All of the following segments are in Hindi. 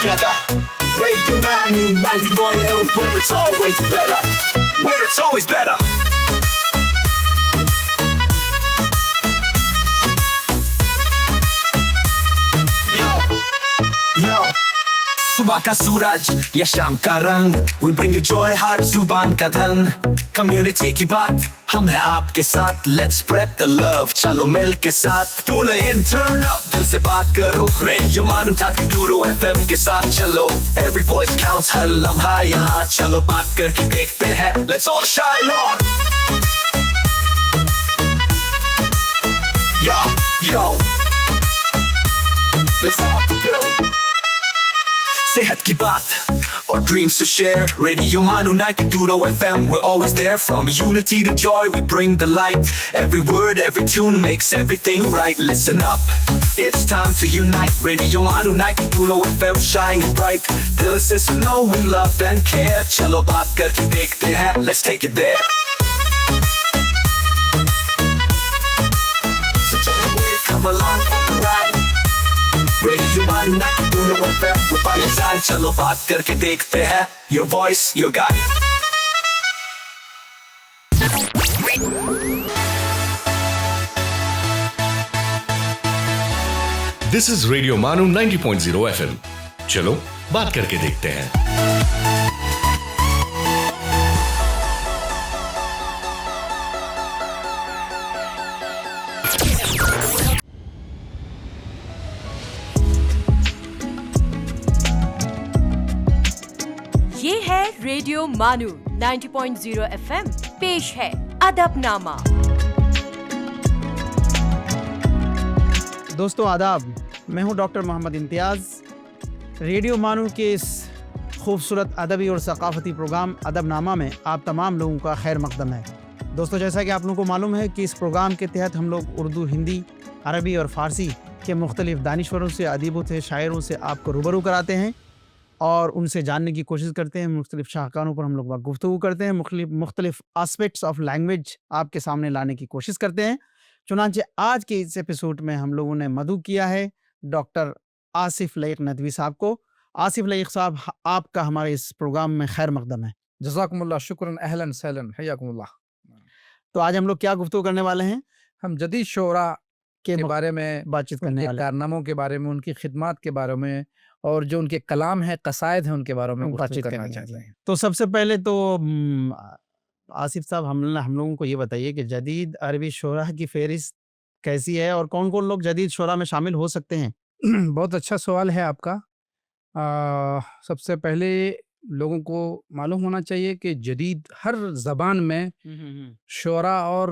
together. Radio Manu 91, where it's always better. Where it's always better. Yo, सुबह का सूरज या शाम का रंग, we bring you joy हर जुबान का धन। Community की बात हम हैं आपके साथ, let's spread the love, चलो मिल के साथ। Tune in, turn up, दिल से बात करो, Radio Manu 92 FM के साथ चलो। Every voice counts, हर लम्हा यहाँ, चलो बात करके देखते हैं, let's all shine on। Yo, let's all go। सेहत की बात और dreams to share, Radio Manu 92 FM, we're always there. From unity to joy, we bring the light. Every word, every tune makes everything right. Listen up, it's time to unite. Radio Manu 92 FM, shining bright. दिल से सुनो, we love and care. चलो बात करके देखते हैं, let's take it there. So join me, come along for the ride. Radio Manu 92 FM, we're by your side. चलो बात करके देखते हैं, your voice, your guide. This is Radio Manu 90.0 FM. चलो बात करके देखते हैं। ये है रेडियो मानू 90.0 FM, पेश है अदबनामा। दोस्तों आदाब, मैं हूं डॉक्टर मोहम्मद इम्तियाज़। रेडियो मानू के इस खूबसूरत अदबी और सकाफ़ती प्रोग्राम अदबनामा में आप तमाम लोगों का खैर मकदम है। दोस्तों, जैसा कि आप लोगों को मालूम है कि इस प्रोग्राम के तहत हम लोग उर्दू, हिंदी, अरबी और फ़ारसी के मुख्तलिफ़ दानिश्वरों से, अदीबों से, शायरों से आपको रूबरू कराते हैं और उनसे जानने की कोशिश करते हैं। मुख्तलिफ़ शाहकारों पर हम लोग गुफ्तगू करते हैं, मुख्तलिफ़ आस्पेक्ट्स ऑफ लैंग्वेज आपके सामने लाने की कोशिश करते हैं। चुनांचे आज के इस एपिसोड में हम लोगों ने मदऊ किया है डॉक्टर आसिफ लईक नदवी साहब को। आसिफ लईक साहब, आपका हमारे इस प्रोग्राम में खैर मकदम है। जज़ाकुमुल्लाह, शुक्रन, अहलन सहलन, हय्याकुमुल्लाह। तो आज हम लोग क्या गुफ्तगू करने वाले हैं? हम जदीद शोरा के बारे में बातचीत करने वाले हैं, कारनामों के बारे में, उनकी खिदमत के बारे में और जो उनके कलाम है, कसायद हैं, उनके बारे में बातचीत करना करनी चाहते हैं। तो सबसे पहले तो आसिफ साहब, हम लोगों को ये बताइए कि जदीद अरबी शोरा की फहरिस्त कैसी है और कौन कौन लोग जदीद शोरा में शामिल हो सकते हैं? बहुत अच्छा सवाल है आपका। सबसे पहले लोगों को मालूम होना चाहिए कि जदीद हर ज़बान में शोरा और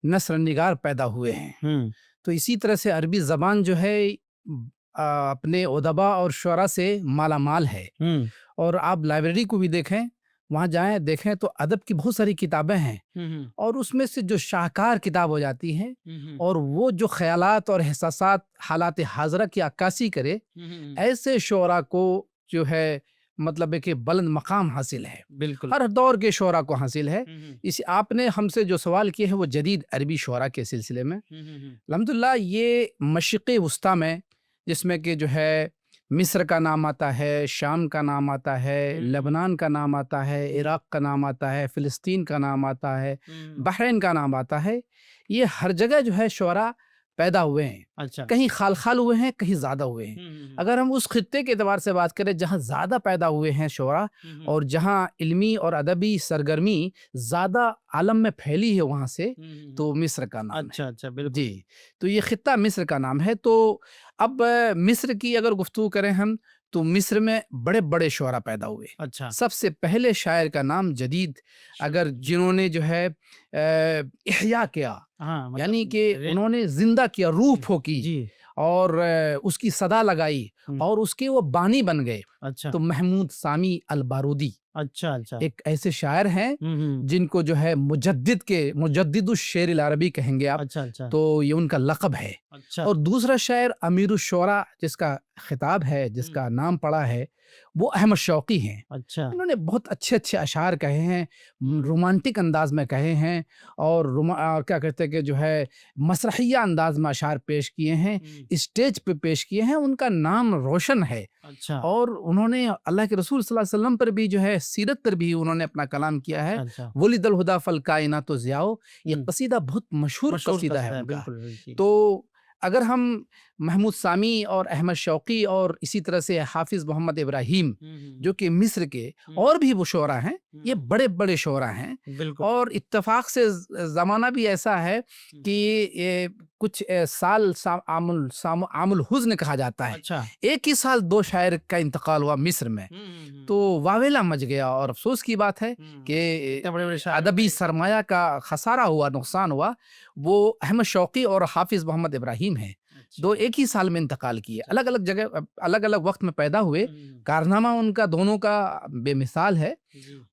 नस्र निगार पैदा हुए हैं। तो इसी तरह से अरबी ज़बान जो है अपने उदबा और शोरा से माला माल है। और आप लाइब्रेरी को भी देखें, वहाँ जाएं, देखें तो अदब की बहुत सारी किताबें हैं और उसमें से जो शाहकार किताब हो जाती हैं और वो जो ख्यालात और एहसासात हालात हाजरा की अक्कासी करे, ऐसे शोरा को जो है मतलब है कि बुलंद मकाम हासिल है। बिल्कुल, हर दौर के शोरा को हासिल है। इस आपने हमसे जो सवाल किए हैं वो जदीद अरबी शोरा के सिलसिले में। अल्हम्दुलिल्लाह, ये मशरिक़ वस्ता में, जिसमें कि जो है मिस्र का नाम आता है, शाम का नाम आता है, लेबनान का नाम आता है, इराक़ का नाम आता है, फ़िलिस्तीन का नाम आता है, बहरीन का नाम आता है, ये हर जगह जो है शोरा पैदा हुए हैं। अच्छा, कहीं खाल हुए हैं, कहीं ज़्यादा हुए हैं। अगर हम उस खित्ते के एतबार से बात करें जहाँ ज़्यादा पैदा हुए हैं शोरा और जहाँ इल्मी और अदबी सरगर्मी ज़्यादा आलम में फैली है, वहाँ से तो मिस्र का नाम है। अच्छा, बिल्कुल जी, तो ये खित्ता मिस्र का नाम है। तो अब मिस्र की अगर गुफ्तगू करें हम, तो मिस्र में बड़े बड़े शोरा पैदा हुए। अच्छा, सबसे पहले शायर का नाम जदीद, अगर जिन्होंने जो है इह्या किया, हाँ, मतलब यानी कि उन्होंने जिंदा किया, रूह फूकी जी, और उसकी सदा लगाई और उसके वो बानी बन गए। अच्छा, तो महमूद सामी अल बारूदी अच्छा, एक ऐसे शायर हैं जिनको जो है मुजद्दिदुश शेर अल अरबी कहेंगे आप। अच्छा, तो ये उनका लक़ब है। अच्छा, और दूसरा शायर अमीरुश शोरा, जिसका खिताब है, जिसका नाम पड़ा है, वो अहमद शौकी हैं। अच्छा। उन्होंने बहुत अच्छे-अच्छे अशार कहे हैं, रोमांटिक अंदाज में कहे हैं और क्या कहते हैं कि जो है मसरहिया अंदाज में अशार पेश किए हैं, स्टेज पे पेश किए हैं। उनका नाम रोशन है अच्छा। और उन्होंने अल्लाह के रसूल सल्लल्लाहु अलैहि वसल्लम पर भी जो है, सीरत पर भी उन्होंने अपना कलाम किया है। अच्छा। वलिदल हुदा फल कायनातो ज़ियाओ, ये कसीदा बहुत मशहूर कसीदा है उनका। बिल्कुल बिल्कुल। तो अगर हम महमूद सामी और अहमद शौकी और इसी तरह से हाफिज़ मोहम्मद इब्राहिम जो कि मिस्र के और भी वो शोरा हैं, ये बड़े बड़े शोरा हैं। बिल्कुल। और इत्तेफाक से ज़माना भी ऐसा है कि ये कुछ साल आमुल हुज़्न कहा जाता है। अच्छा। एक ही साल 2 शायर का इंतकाल हुआ मिस्र में, तो वावेला मच गया और अफसोस की बात है कि इतने बड़े-बड़े शायर अदबी सरमाया का खसारा हुआ, नुकसान हुआ। वो अहमद शौकी और हाफिज़ मोहम्मद इब्राहिम हैं। दो एक ही साल में इंतकाल किए, अलग अलग जगह अलग अलग वक्त में पैदा हुए। कारनामा उनका दोनों का बेमिसाल है।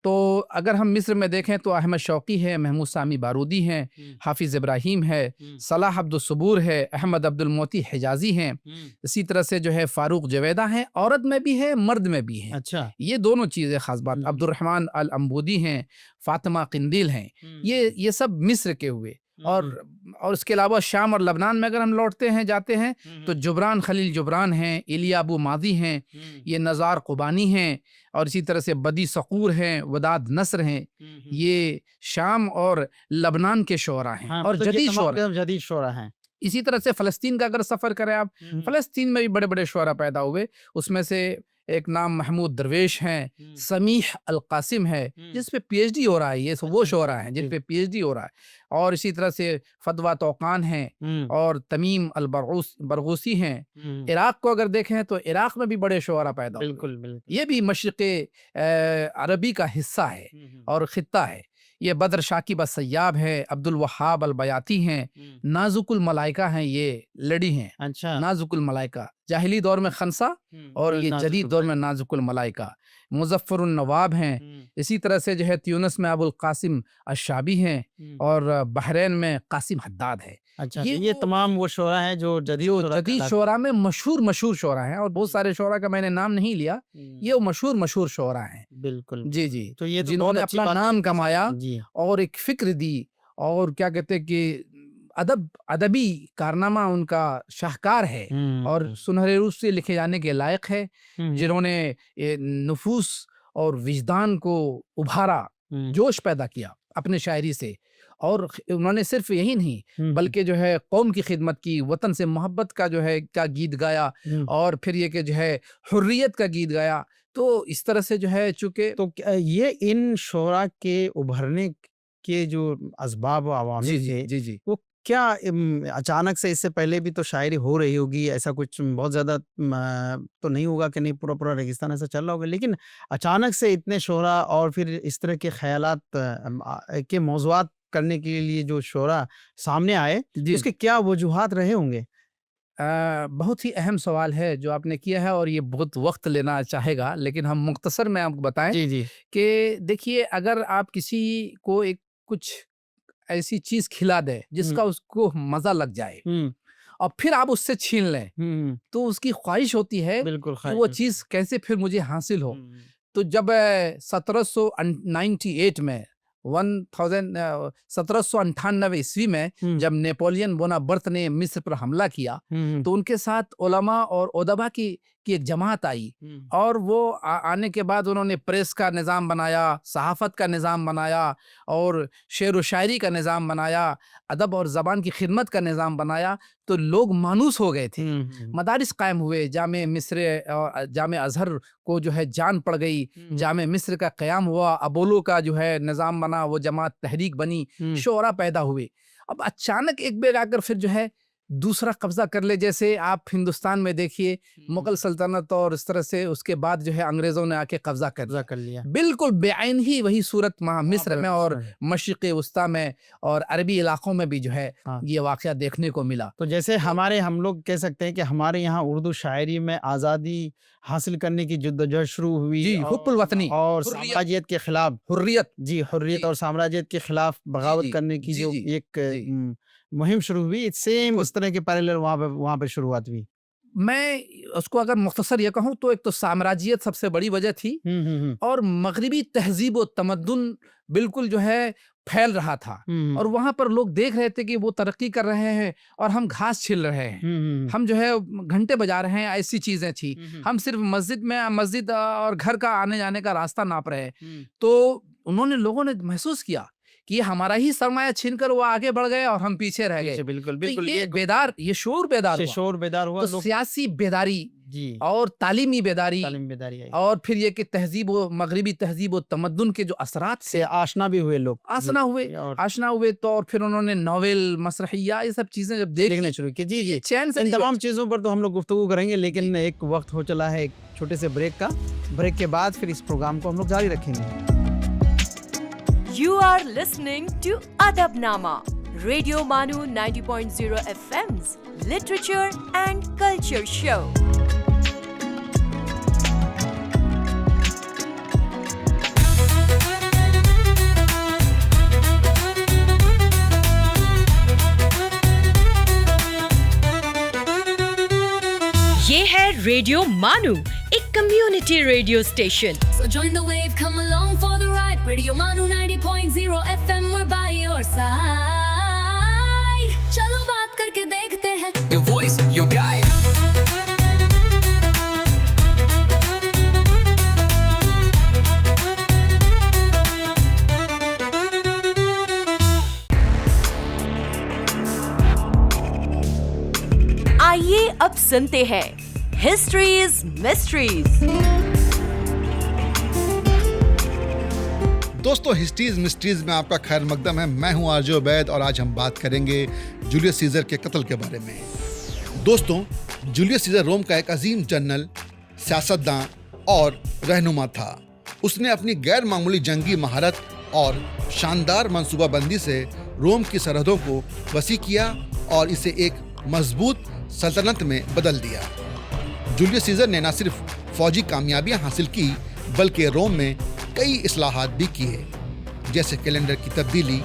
तो अगर हम मिस्र में देखें तो अहमद शौकी है, महमूद सामी बारूदी हैं, हाफिज़ इब्राहिम है, सलाह अब्दुल सबूर है, अहमद अब्दुल मोती हिजाजी हैं, इसी तरह से जो है फारूक जवेदा हैं, औरत में भी है मर्द में भी हैं। अच्छा। ये दोनों चीज़ें खास बात। अब्दुर्रहमान अल अंबूदी हैं, फातिमा किंदिल हैं, ये सब मिस्र के हुए। और इसके अलावा शाम और लबनान में अगर हम लौटते हैं जाते हैं तो जुबरान खलील जुबरान हैं, इलिया अबू मादी हैं, ये नज़ार कुबानी हैं, और इसी तरह से बदी सकूर हैं, वदाद नसर हैं। ये शाम और लबनान के शोरा हैं। हाँ, और मतलब ये जदीद तमाम शोरा, जदीद शोरा हैं। इसी तरह से फ़लस्तीन का अगर सफ़र करें आप, फ़लस्तीन में भी बड़े बड़े शोरा पैदा हुए। उसमें से एक नाम महमूद दरवेश हैं, समीह अल कासिम है जिस पे पीएचडी हो रहा है, ये वो शोरा हैं जिन पे पीएचडी हो रहा है। और इसी तरह से फदवा तौकान हैं और तमीम अल बरगूसी हैं। इराक़ को अगर देखें तो इराक़ में भी बड़े शोरा पैदा हुए। बिल्कुल बिल्कुल। ये भी मशरिक़े अरबी का हिस्सा है और ख़ित्ता है। ये बदर शाकिब सयाब है, अब्दुल वहाब अल बयाती हैं, नाजुकुल मलाइका हैं, ये लड़ी हैं। अच्छा। नाजुकुल मलाइका जाहिली दौर में खनसा और ये जदीद दौर में नाजुकुल मलाइका। मुज़फ़्फ़रुन नवाब हैं। इसी तरह से जो है त्यूनस में अबुल कासिम अशाबी हैं और बहरैन में कासिम हद्दाद है। अच्छा। ये तमाम वो शोरा हैं जो जदीद शोरा में मशहूर शोरा हैं और बहुत सारे शोरा का मैंने नाम नहीं लिया, ये मशहूर शोरा हैं। बिल्कुल जी जी। तो ये तो जिन्होंने बहुत अच्छी अपना बात नाम कमाया जी। और एक फिक्र दी और क्या कहते हैं कि अदबी कारनामा उनका शाहकार है और सुनहरे रूप से लिखे जाने के लायक है। जिन्होंने नुफूस और विजदान को उभारा, जोश पैदा किया अपने शायरी से। और उन्होंने सिर्फ यही नहीं बल्कि जो है कौम की खिदमत की, वतन से मोहब्बत का जो है क्या गीत गाया और फिर ये कि जो है हुर्रियत का गीत गाया। तो इस तरह से जो है चूँकि तो ये इन शोरा के उभरने के जो असबाब अवामिल थे जी जी वो क्या अचानक से, इससे पहले भी तो शायरी हो रही होगी, ऐसा कुछ बहुत ज़्यादा तो नहीं होगा कि नहीं पूरा पूरा रेगिस्तान ऐसा चल रहा होगा, लेकिन अचानक से इतने शोरा और फिर इस तरह के ख्यालात के मौज़ूआत करने के लिए जो शोरा सामने आए, उसके क्या वजूहात रहे होंगे? बहुत ही अहम सवाल है जो आपने किया है और ये बहुत वक्त लेना चाहेगा, लेकिन हम मुख्तसर में आपको बताएं जी जी। कि देखिए, अगर आप किसी को एक कुछ ऐसी चीज़ खिला दें जिसका उसको मज़ा लग जाए और फिर आप उससे छीन लें, तो उसकी ख्वाहिश होती है बिल्कुल कि वो चीज़ कैसे फिर मुझे हासिल हो। तो जब 1798 में 1798 ईस्वी में जब नेपोलियन बोनापर्ट ने मिस्र पर हमला किया तो उनके साथ उलमा और उदबा की एक जमात आई और वो आने के बाद उन्होंने प्रेस का निज़ाम बनाया, सहाफ़त का निज़ाम बनाया और शेर व शायरी का निज़ाम बनाया, अदब और ज़बान की खिदमत का निज़ाम बनाया। तो लोग मानूस हो गए थे, मदारिस कायम हुए, जामे मिस्र और जामे अज़हर को जो है जान पड़ गई, जामे मिस्र का क़याम हुआ, अबोलो का जो है निज़ाम बना, वो जमात तहरीक बनी, शोरा पैदा हुए। अब अचानक एक बेर आकर फिर जो है दूसरा कब्जा कर ले, जैसे आप हिंदुस्तान में देखिए मुगल सल्तनत और इस तरह से उसके बाद जो है अंग्रेज़ों ने आके कब्जा कर लिया। बिल्कुल बेआइन ही वही सूरत मिस्र में और मशरिक़ वस्ता में और अरबी इलाकों में भी जो है ये वाक़या देखने को मिला। तो जैसे हम लोग कह सकते हैं कि हमारे यहाँ उर्दू शायरी में आज़ादी हासिल करने की जद्दोजहद शुरू हुई जी, हुब्बुल वतनी और साम्राज्यत के खिलाफ हुर्रियत और साम्राज्यत के खिलाफ बगावत करने की जो एक मुहिम शुरू हुई, सेम उस तरह के पैरेलल वहाँ पे शुरुआत हुई। मैं उसको अगर मुख्तसर ये कहूँ तो एक तो साम्राज्यियत सबसे बड़ी वजह थी और मगरिबी तहजीब व तमद्दुन बिल्कुल जो है फैल रहा था और वहां पर लोग देख रहे थे कि वो तरक्की कर रहे हैं और हम घास छिल रहे हैं, हम जो है घंटे बजा रहे हैं, ऐसी चीजें थी। हम सिर्फ मस्जिद और घर का आने जाने का रास्ता नाप रहे हैं। तो लोगों ने महसूस किया कि हमारा ही सरमाया छीनकर वो आगे बढ़ गए और हम पीछे रह गए। बिल्कुल तो बिल्कुल, ये शोर बेदार हुआ। तो सियासी बेदारी जी और तालीमी बेदारी आई और फिर ये कि मगरिबी तहजीब व तमद्दुन के जो असरात से आशना भी हुए लोग, आशना हुए। तो और फिर उन्होंने नॉवेल, मसरहिया, ये सब चीजें जब देखने शुरू की, जी चैन से, इन तमाम चीजों पर तो हम लोग गुफ्तगू करेंगे, लेकिन एक वक्त हो चला है एक छोटे से ब्रेक का। ब्रेक के बाद फिर इस प्रोग्राम को हम लोग जारी रखेंगे। You are listening to Adabnama, Radio Manu 90.0 FM's Literature and Culture Show. ये है रेडियो मानू, एक community radio station. So join the wave, come along for the ride. Radio Manu 90.0 FM, we're by your side. चलो बात करके देखते हैं. Your voice, your guide. आइए अब सुनते हैं हिस्ट्रीज मिस्ट्रीज। दोस्तों, हिस्ट्रीज मिस्ट्रीज में आपका खैर मकदम है। मैं हूं आरजे उबैद और आज हम बात करेंगे जूलियस सीजर के कत्ल के बारे में। दोस्तों, जूलियस सीजर रोम का एक अजीम जनरल, सियासतदान और रहनुमा था। उसने अपनी गैर मामूली जंगी महारत और शानदार मंसूबाबंदी से रोम की सरहदों को वसी किया और इसे एक मजबूत सल्तनत में बदल दिया। जूलियस सीजर ने न सिर्फ फौजी कामयाबियां हासिल की बल्कि रोम में कई इस्लाहात भी किए, जैसे कैलेंडर की तब्दीली,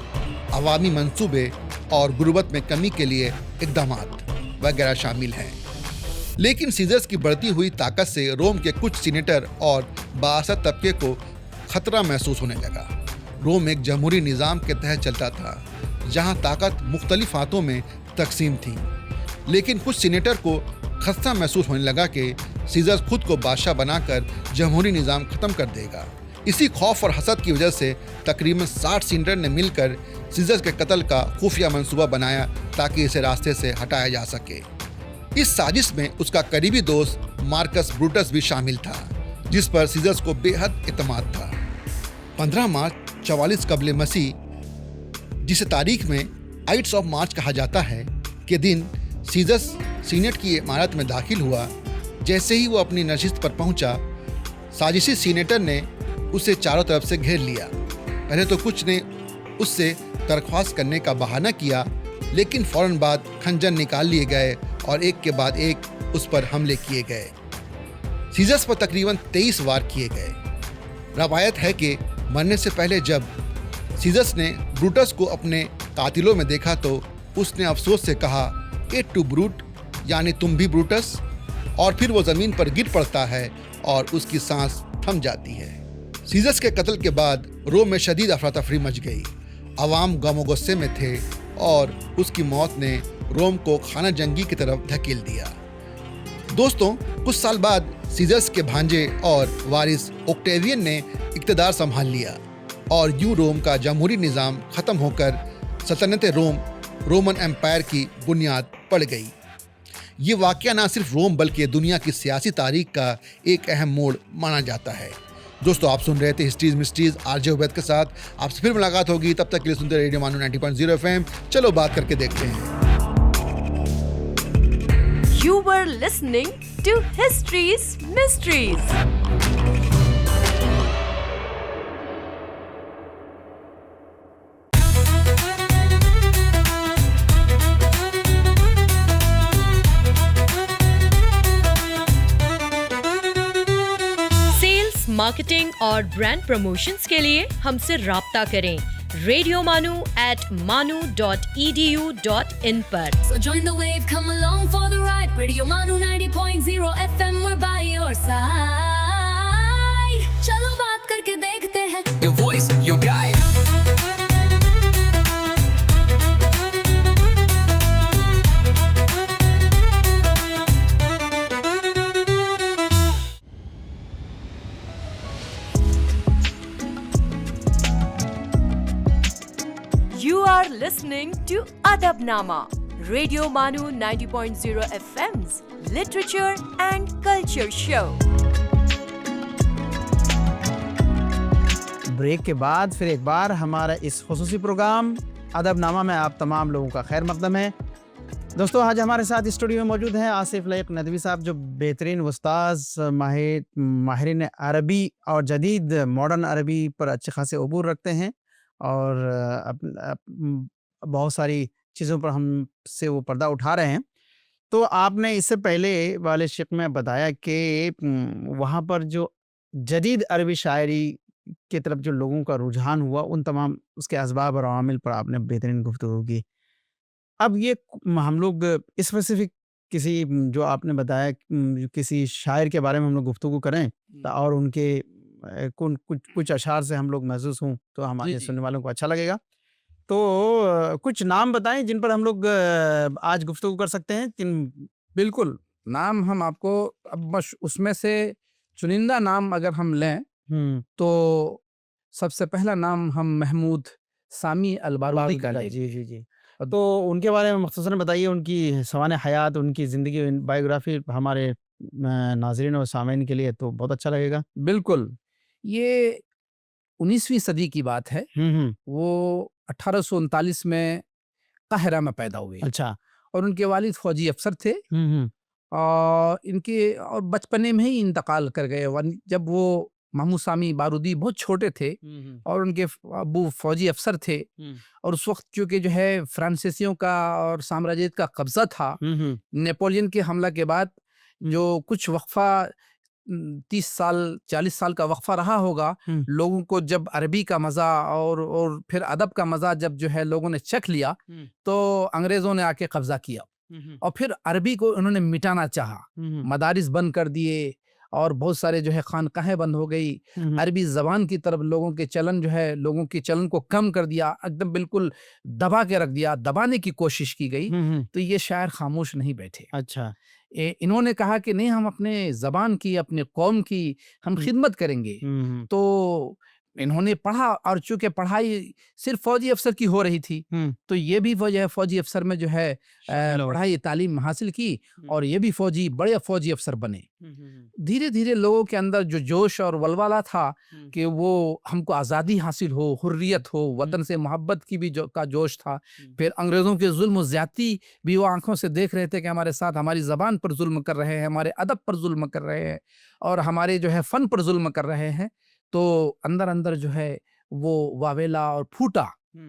अवामी मंसूबे और गुर्बत में कमी के लिए इक़दामात वगैरह शामिल हैं। लेकिन सीजर्स की बढ़ती हुई ताकत से रोम के कुछ सीनेटर और बाअसत तबके को खतरा महसूस होने लगा। रोम एक जमहूरी निज़ाम के तहत चलता था, जहां ताकत मुख्तलिफ हाथों में तकसीम थी। लेकिन कुछ सीनेटर को खदशा महसूस होने लगा कि सीजर खुद को बादशाह बनाकर जमहूरी निज़ाम ख़त्म कर देगा। इसी खौफ और हसद की वजह से तकरीबन 60 सीनेटर ने मिलकर सीजर के कत्ल का खुफिया मंसूबा बनाया ताकि इसे रास्ते से हटाया जा सके। इस साजिश में उसका करीबी दोस्त मार्कस ब्रूटस भी शामिल था, जिस पर सीजर्स को बेहद इत्मीनान था। 15 मार्च 44 कबल मसीह, जिसे तारीख में आइट्स ऑफ मार्च कहा जाता है, के दिन सीजर्स सीनेट की इमारत में दाखिल हुआ। जैसे ही वो अपनी नशिस्त पर पहुंचा, साजिशी सीनेटर ने उसे चारों तरफ से घेर लिया। पहले तो कुछ ने उससे दरख्वास्त करने का बहाना किया, लेकिन फौरन बाद खंजर निकाल लिए गए और एक के बाद एक उस पर हमले किए गए। सीजर्स पर तकरीबन 23 वार किए गए। रवायत है कि मरने से पहले जब सीजर्स ने ब्रूटस को अपने कातिलों में देखा तो उसने अफसोस से कहा, "इट टू ब्रूट", यानी तुम भी ब्रूटस। और फिर वो ज़मीन पर गिर पड़ता है और उसकी सांस थम जाती है। सीजर्स के कत्ल के बाद रोम में शदीद अफरा तफरी मच गई। अवाम गम गुस्से में थे और उसकी मौत ने रोम को खाना जंगी की तरफ धकेल दिया। दोस्तों, कुछ साल बाद सीजर्स के भांजे और वारिस ओक्टेवियन ने इक़्तिदार संभाल लिया और यूं रोम का जमहूरी निज़ाम ख़त्म होकर सल्तनत रोमन एम्पायर की बुनियाद पड़ गई। ये वाक़या न सिर्फ रोम बल्कि दुनिया की सियासी तारीख का एक अहम मोड़ माना जाता है। दोस्तों, आप सुन रहे थे हिस्ट्रीज मिस्ट्रीज आरजे उबैद के साथ। आपसे फिर मुलाकात होगी, तब तक के लिए सुनते रहिए रेडियो मानू 90.0 FM। चलो बात करके देखते हैं। You were listening to History's Mysteries. Marketing और ब्रांड प्रमोशंस के लिए हमसे राब्ता करें रेडियो मानू @manu.edu.in पर। So join the wave, come along for the ride. Radio Manu 90.0 FM, we're by your side. चलो बात करके देखते हैं. Your voice, your guide. You are listening to Adabnama, Radio Manu 90.0 FM's literature and culture show. Break के बाद फिर एक बार हमारा इस खुसूसी प्रोग्राम अदबनामा में आप तमाम लोगों का खैर मकदम है। दोस्तों, आज हमारे साथ स्टूडियो में मौजूद हैं आसिफ लैक नदवी साहब, जो बेहतरीन उस्ताद, माहिरीन अरबी और जदीद मॉडर्न अरबी पर अच्छे खासे अबूर रखते हैं और बहुत सारी चीज़ों पर हमसे वो पर्दा उठा रहे हैं। तो आपने इससे पहले वाले शिक में बताया कि वहाँ पर जो जदीद अरबी शायरी की तरफ जो लोगों का रुझान हुआ, उन तमाम उसके असबाब और अवामिल पर आपने बेहतरीन गुफ्तगू की। अब ये हम लोग स्पेसिफिक किसी जो आपने बताया किसी शायर के बारे में हम लोग गुफ्तगू करें और उनके कुछ अशार से हम लोग महसूस हों तो हमारे सुनने वालों को अच्छा लगेगा। तो कुछ नाम बताएं जिन पर हम लोग आज गुफ्तगू कर सकते हैं। बिल्कुल, नाम हम आपको अब उसमें से चुनिंदा नाम अगर हम लें तो सबसे पहला नाम हम महमूद सामी अल-बारूदी का लें। जी जी जी। तो उनके बारे में मुख्तसरन बताइए, उनकी सवाने हयात, उनकी ज़िंदगी बायोग्राफी हमारे नाज़रीन और सामीन के लिए तो बहुत अच्छा लगेगा। बिल्कुल, ये 19वीं सदी की बात है। वो 1839 में काहिरा में पैदा हुए। अच्छा। और उनके वालिद फौजी अफसर थे और इनके और बचपने में ही इंतकाल कर गए। जब वो महमूद सामी बारूदी बहुत छोटे थे और उनके अब्बू फौजी अफसर थे और उस वक्त चूँकि जो है फ्रांसीसियों का और साम्राज्यवाद का कब्जा था, नेपोलियन के हमला के बाद जो कुछ वक्फा 30 साल 40 साल का वक्फा रहा होगा, लोगों को जब अरबी का मज़ा और फिर अदब का मज़ा जब जो है लोगों ने चख लिया तो अंग्रेज़ों ने आके कब्जा किया और फिर अरबी को उन्होंने मिटाना चाहा। मदारिस बंद कर दिए और बहुत सारे जो है खानकाहें बंद हो गई। अरबी ज़बान की तरफ लोगों के चलन जो है, लोगों के चलन को कम कर दिया, एकदम बिल्कुल दबा के रख दिया, दबाने की कोशिश की गई। तो ये शायर खामोश नहीं बैठे। अच्छा। इन्होंने कहा कि नहीं, हम अपने ज़बान की, अपने कौम की हम खिदमत करेंगे। तो इन्होंने पढ़ा और चूंकि पढ़ाई सिर्फ फौजी अफसर की हो रही थी तो ये भी वजह फौजी अफसर में जो है पढ़ाई तालीम हासिल की और ये भी बड़े फौजी अफसर बने। धीरे धीरे लोगों के अंदर जो जोश और वलवला था कि वो हमको आज़ादी हासिल हो, हुर्रियत हो, वतन से मोहब्बत की भी का जोश था। फिर अंग्रेज़ों के जुल्म ज़्यादती भी वो आंखों से देख रहे थे कि हमारे साथ हमारी ज़बान पर जुल्म कर रहे हैं, हमारे अदब पर जुल्म कर रहे हैं और हमारे जो है फ़न पर जुल्म कर रहे हैं। तो अंदर अंदर जो है वो वावेला और फूटा,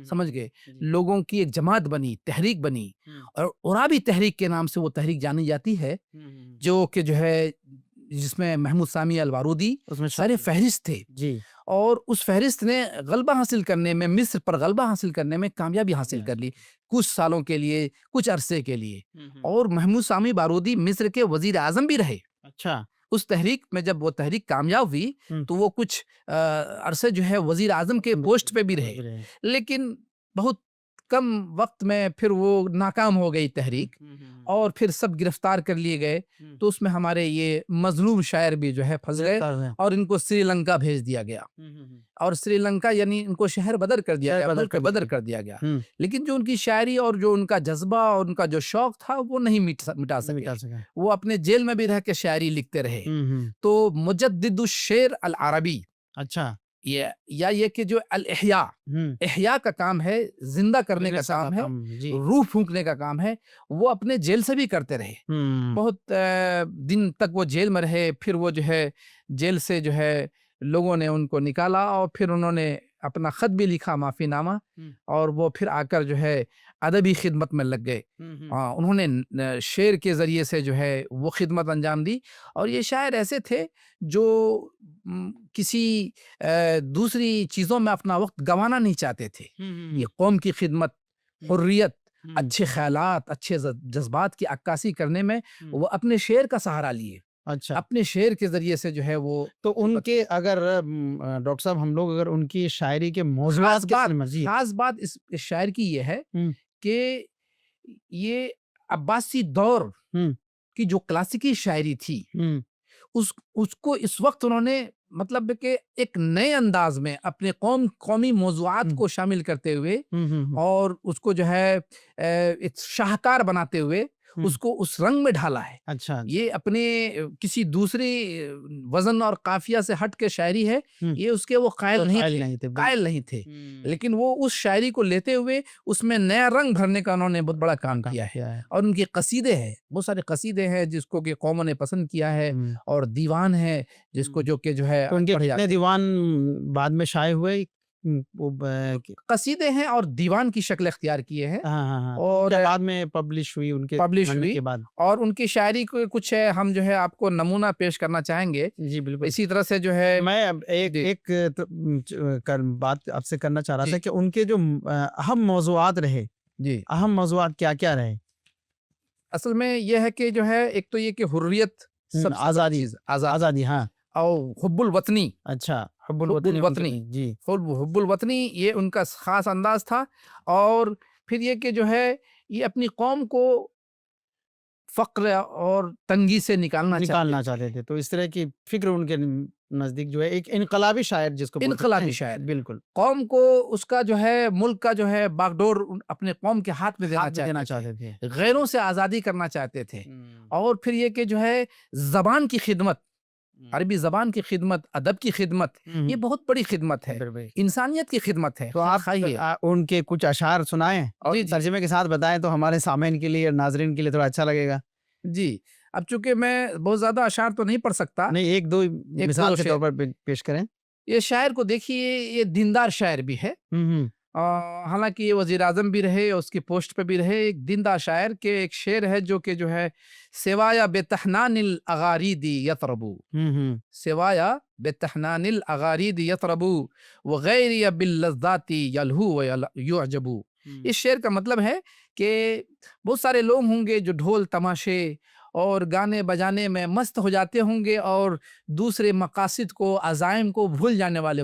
समझ गए, लोगों की एक जमात बनी, तहरीक बनी और उराबी तहरीक के नाम से वो तहरीक जानी जाती है, जो कि जो है जिसमें महमूद सामी अल-बारूदी उसमें सारे फहरिस्त थे जी। और उस फहरिस्त ने गलबा हासिल करने में, मिस्र पर गलबा हासिल करने में कामयाबी हासिल कर ली कुछ सालों के लिए, कुछ अरसे के लिए। और महमूद सामी बारूदी मिस्र के वजीर आजम भी रहे। अच्छा। उस तहरीक में जब वो तहरीक कामयाब हुई तो वो कुछ अरसे जो है वजीर आजम के पोस्ट पे भी रहे, लेकिन बहुत कम वक्त में फिर वो नाकाम हो गई तहरीक और फिर सब गिरफ्तार कर लिए गए। तो उसमें हमारे ये मजलूम शायर भी जो है फंस गए और इनको श्रीलंका भेज दिया गया। और श्रीलंका यानी इनको शहर बदर कर दिया गया, बदर कर दिया गया। लेकिन जो उनकी शायरी और जो उनका जज्बा और उनका जो शौक था वो नहीं मिटा सके। वो अपने जेल में भी रह के शायरी लिखते रहे। तो मुजद्दिदुश शेर अल अरबी, अच्छा, ये कि जो अल इह्या का काम है, जिंदा करने का काम है, रूह फूंकने का काम है, वो अपने जेल से भी करते रहे। बहुत दिन तक वो जेल में रहे। फिर वो जो है जेल से जो है लोगों ने उनको निकाला और फिर उन्होंने अपना ख़त भी लिखा, माफ़ीनामा, हम्म। और वो फिर आकर जो है अदबी खिदमत में लग गए। उन्होंने शेर के ज़रिए से जो है वो खिदमत अंजाम दी। और ये शायर ऐसे थे जो किसी दूसरी चीज़ों में अपना वक्त गंवाना नहीं चाहते थे। ये कौम की खिदमत, हुर्रियत, अच्छे ख्यालात, अच्छे जज्बात की अक्कासी करने में वो अपने शेर का सहारा लिए। अच्छा, अपने शेर के ज़रिए से जो है वो तो उनके अगर डॉक्टर साहब हम लोग अगर उनकी शायरी के मौज़ूआत के बारे में जी खास बात इस शायर की ये है हम्म। कि ये अब्बासी दौर हम्म। की जो क्लासिकी शायरी थी हम्म। उसको इस वक्त उन्होंने मतलब कि एक नए अंदाज में अपने कौमी मौज़ूआत को शामिल करते हुए और उसको जो है एक शाहकार बनाते हुए उसको उस रंग में ढाला है। अच्छा, ये अपने किसी दूसरे वजन और काफिया से हट के शायरी है। ये उसके वो कायल नहीं थे, लेकिन वो उस शायरी को लेते हुए उसमें नया रंग भरने का उन्होंने बहुत बड़ा काम किया है। और उनके कसीदे हैं, बहुत सारे कसीदे हैं जिसको कि कौमों ने पसंद किया है, और दीवान है जिसको जो है तो उनके कितने दीवान बाद में शाये हुए? कसीदे हैं और दीवान की शक्ल इख्तियार किए हैं। और बाद में पब्लिश हुई के बाद। और उनकी शायरी को कुछ है, हम जो है आपको नमूना पेश करना चाहेंगे। जी बिल्कुल। इसी तरह से जो है मैं एक बात आपसे करना चाह रहा था कि उनके जो अहम मौज़ूआत रहे, जी अहम मौज़ूआत क्या क्या रहे? असल में यह है कि जो है एक तो ये कि हुर्रियत, आज़ादी, हाँ, और हुब्बुल वतनी। अच्छा, हुब्बुल वतनी जी, हुब्बुल वतनी ये उनका खास अंदाज था। और फिर ये कि जो है ये अपनी कौम को फ़क्र और तंगी से निकालना चाहते थे। तो इस तरह की फिक्र उनके नज़दीक जो है एक इनकलाबी शायर जिसको इनकलाबी शायर, बिल्कुल, कौम को उसका जो है मुल्क का जो है बागडोर अपने कौम के हाथ में देना चाहते थे, गैरों से आज़ादी करना चाहते थे। और फिर ये कि जो है ज़बान की खिदमत, अरबी ज़बान की खिदमत, अदब की खिदमत, ये बहुत बड़ी खिदमत है, इंसानियत की खिदमत है। तो आप उनके कुछ अशार सुनाएं और तर्जुमे के साथ बताएं तो हमारे सामईन के लिए और नाज़रीन के लिए थोड़ा अच्छा लगेगा। जी, अब चूंकि मैं बहुत ज़्यादा अशार तो नहीं पढ़ सकता, नहीं, एक दो मिसाल के तौर पर पेश करें। ये शायर को देखिए, ये दीनदार शायर भी है। हालांकि ये वजीर आजम भी रहे और उसकी पोस्ट पे भी रहे। एक दीनदार शायर के एक शेर है जो कि जो है सिवाया बेतहनानिल अगारीदी यतरबू, सिवाया बेतहनानिल अगारीदी यतरबू व गैरी बिल लज़्ज़ाती यलहू व युअजबू। इस शेर का मतलब है कि बहुत सारे लोग होंगे जो ढोल तमाशे और गाने बजाने में मस्त हो जाते होंगे और दूसरे मकासद को, अज़ाइम को भूल जाने वाले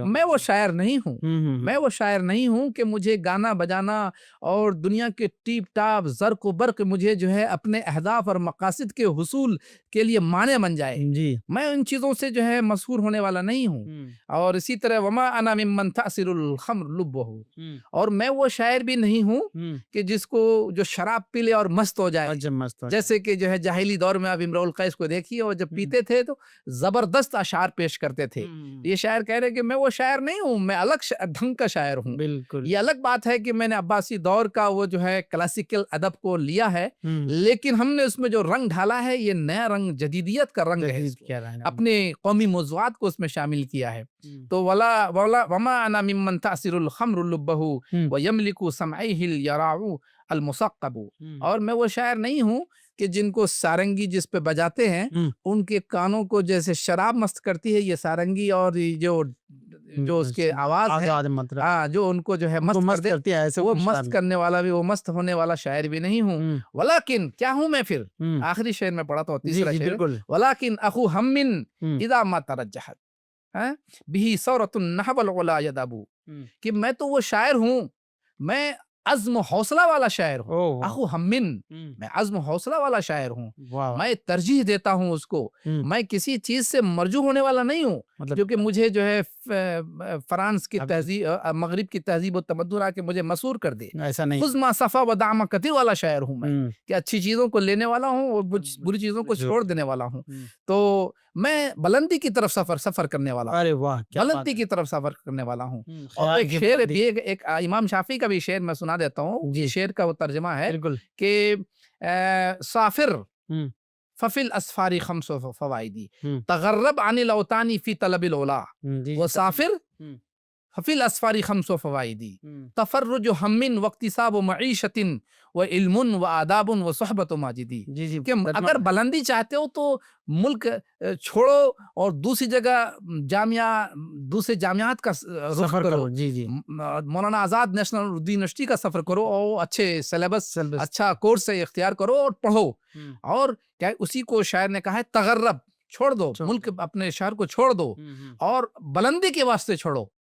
मैं वो शायर नहीं हूँ। मैं वो शायर नहीं हूँ कि मुझे गाना बजाना और दुनिया के टीप टाप ज़र्क बर्क मुझे जो है अपने अहदाफ और मकासद के हुसूल के लिए माने बन जाए जी। मैं उन चीज़ों से जो है मशहूर होने वाला नहीं हूँ। और इसी तरह वमा अना मिम्मन तासिरुल खम्र लुब्बहु, और मैं वो शायर भी नहीं हूँ कि जिसको जो शराब पी ले और मस्त हो जाए। जैसे कि जो है जाहिली दौर में आप इमरुल कैस को देखिए, और जब पीते थे तो जबरदस्त अशार पेश करते थे। ये शायर कह रहे कि मैं वो शायर नहीं हूँ, मैं अलग ढंग का शायर हूँ। बिल्कुल, ये अलग बात है कि मैंने अब्बासी दौर का वो जो है क्लासिकल अदब को लिया है, लेकिन हमने उसमें जो रंग ढाला है ये नया रंग, जदीदियत का रंग है, अपने कौमी मौज़ूआत को उसमें शामिल किया है। तो वमा अना मिम्मन तासिरुल खम्र लुब्बहु व यमलिकु समईहिल यराउ अल मुसक्कबु, और मैं वो शायर नहीं हूँ कि जिनको सारंगी जिस पे बजाते हैं उनके कानों को जैसे शराब मस्त करती है ये सारंगी, और जो उसके आवाज है, जो उनको जो है मस्त करती है, ऐसे वो मस्त करने वाला भी, वो मस्त होने वाला शायर भी नहीं हूँ। वलाकिन क्या हूँ मैं फिर, आखिरी शेर में पढ़ा था, तीसरा शेर, वलाकिन अखु हम्मिन इदा मा तरज्जहत बिही सौरतुन नहबल उला यदाबू, कि मैं तो वो शायर हूँ, मैं अज़्म हौसला वाला शायर हूँ। अखु हम्मिन, मैं अज़्म हौसला वाला शायर हूँ, मैं तरजीह देता हूँ उसको, मैं किसी चीज से मरजू होने वाला नहीं हूँ, मतलब क्योंकि मुझे जो है फ्रांस की तहजीब, मगरिब की तहजीब और तमद्दुन आके मुझे मसूर कर दे, ऐसा नहीं। खुज़मा सफ़ा व दामा कतीर वाला शायर हूँ मैं, कि अच्छी चीजों को लेने वाला हूँ और बुरी चीजों को छोड़ देने वाला हूँ। तो मैं बुलंदी की तरफ सफर करने वाला हूँ। अरे वाह, बुलंदी की तरफ सफर करने वाला हूँ। और एक शेर भी, एक इमाम शाफी का भी शेर मैं सुना देता हूँ। शेर का वो तर्जमा है कि साफिर फफिल असफारी खम्सो फवाइदी तगर्रब अनिल औतानी फी तलबिल उला, वो साफिर फफिल असफारी खम्सो फवाइदी तफर्रुज हम्मिन वक्तिसाब व मईशतिन व इल्मुन व आदाबुन व सोहबत व माजिदी। जी जी कि अगर बुलंदी चाहते हो तो मुल्क छोड़ो और दूसरी जगह दूसरे जामियात का रुख सफर करो। करो। जी जी मौलाना आज़ाद नेशनल उर्दू यूनिवर्सिटी का सफ़र करो और अच्छे सिलेबस अच्छा कोर्स से इख्तियार करो और पढ़ो। और क्या उसी को शायर ने कहा है तगर्रब, छोड़ दो मुल्क, अपने शहर को छोड़ दो और बुलंदी के वास्ते छोड़ो,